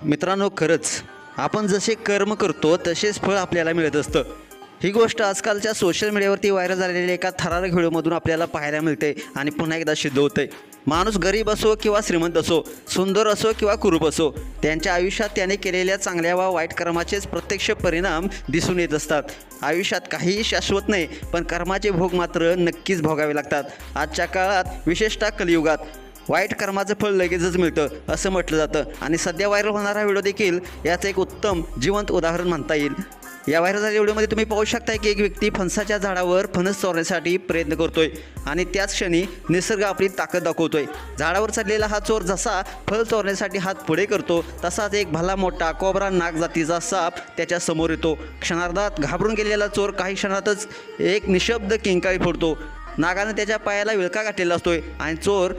मित्रांनो, खरंच आपण जसे कर्म करतो तसेच फळ आपल्याला मिळत असतं. ही गोष्ट आजकालच्या सोशल मीडियावरती व्हायरल झालेल्या एका थरारक व्हिडिओमधून आपल्याला पाहायला मिळते आणि पुन्हा एकदा सिद्ध होते. माणूस गरीब असो किंवा श्रीमंत असो, सुंदर असो किंवा कुरूप असो, त्यांच्या आयुष्यात त्याने केलेल्या चांगल्या वा वाईट कर्माचेच प्रत्यक्ष परिणाम दिसून येत असतात. आयुष्यात काहीही शाश्वत नाही, पण कर्माचे भोग मात्र नक्कीच भोगावे लागतात. आजच्या काळात, विशेषतः कलियुगात, वाईट कर्माचं फळ लगेचच मिळतं असं म्हटलं जातं आणि सध्या व्हायरल होणारा व्हिडिओ देखील याचं एक उत्तम जिवंत उदाहरण म्हणता येईल. या व्हायरल झालेल्या व्हिडिओमध्ये तुम्ही पाहू शकता की एक व्यक्ती फणसाच्या झाडावर फणस चोरण्यासाठी प्रयत्न करतोय आणि त्याच क्षणी निसर्ग आपली ताकद दाखवतोय. झाडावर चढलेला हा चोर जसा फळ चोरण्यासाठी हात पुढे करतो, तसाच एक भला मोठा कोब्रा नाग जातीचा साप त्याच्या समोर येतो. क्षणार्धात घाबरून गेलेला चोर काही क्षणातच एक निशब्द किंकाळी फोडतो. नागाने त्याच्या पायाला विळखा घातलेला असतोय आणि चोर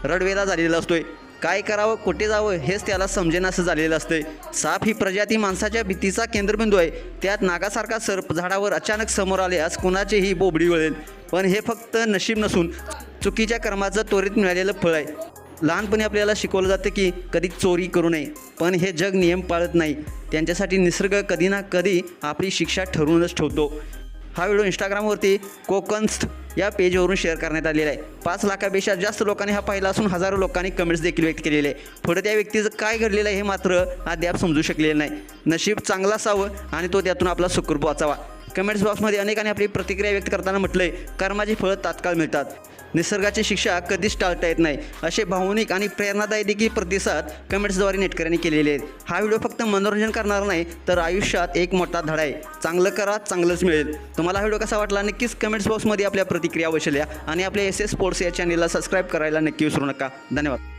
रडवेला झालेला असतोय. काय करावं, कुठे जावं हेच त्याला समजेनासं झालेलं असतंय. साप ही प्रजाती माणसाच्या भीतीचा केंद्रबिंदू आहे. त्यात नागासारखा सर्प झाडावर अचानक समोर आल्यास कुणाचीही बोबडी वळेल. पण हे फक्त नशीब नसून चुकीच्या कर्माचं त्वरित मिळालेलं फळ आहे. लहानपणी आपल्याला शिकवलं जातं की कधी चोरी करू नये, पण हे जग नियम पाळत नाही. त्यांच्यासाठी निसर्ग कधी ना कधी आपली शिक्षा ठरवूनच ठेवतो. हा व्हिडिओ इंस्टाग्रामवरती कोकन्स्ट या पेजवरून शेअर करण्यात आलेला आहे. 5 लाखापेक्षा जास्त लोकांनी हा पाहिला असून हजारो लोकांनी कमेंट्स देखील व्यक्त केलेले आहे. पुढे त्या व्यक्तीचं काय घडलेलं आहे हे मात्र अद्याप समजू शकलेलं नाही. नशीब चांगलं असावं आणि तो त्यातून आपला सुखरूप वाचावा. कमेंट्स बॉक्समध्ये अनेकांनी आपली प्रतिक्रिया व्यक्त करताना म्हटलंय, कर्माची फळं तात्काळ मिळतात, निसर्गाची शिक्षा कधीच टाळता येत नाही, असे भावनिक आणि प्रेरणादायी देखील प्रतिसाद कमेंट्सद्वारे नेटकऱ्यांनी केलेले आहेत. हा व्हिडिओ फक्त मनोरंजन करणार नाही, तर आयुष्यात एक मोठा धडा आहे. चांगलं करा, चांगलंच मिळेल. तुम्हाला हा व्हिडिओ कसा वाटला नक्कीच कमेंट्स बॉक्समध्ये आपल्या प्रतिक्रिया अवश्य लिहा आणि आपल्या SS स्पोर्ट्स या चॅनलला सबस्क्राईब करायला नक्की विसरू नका. धन्यवाद.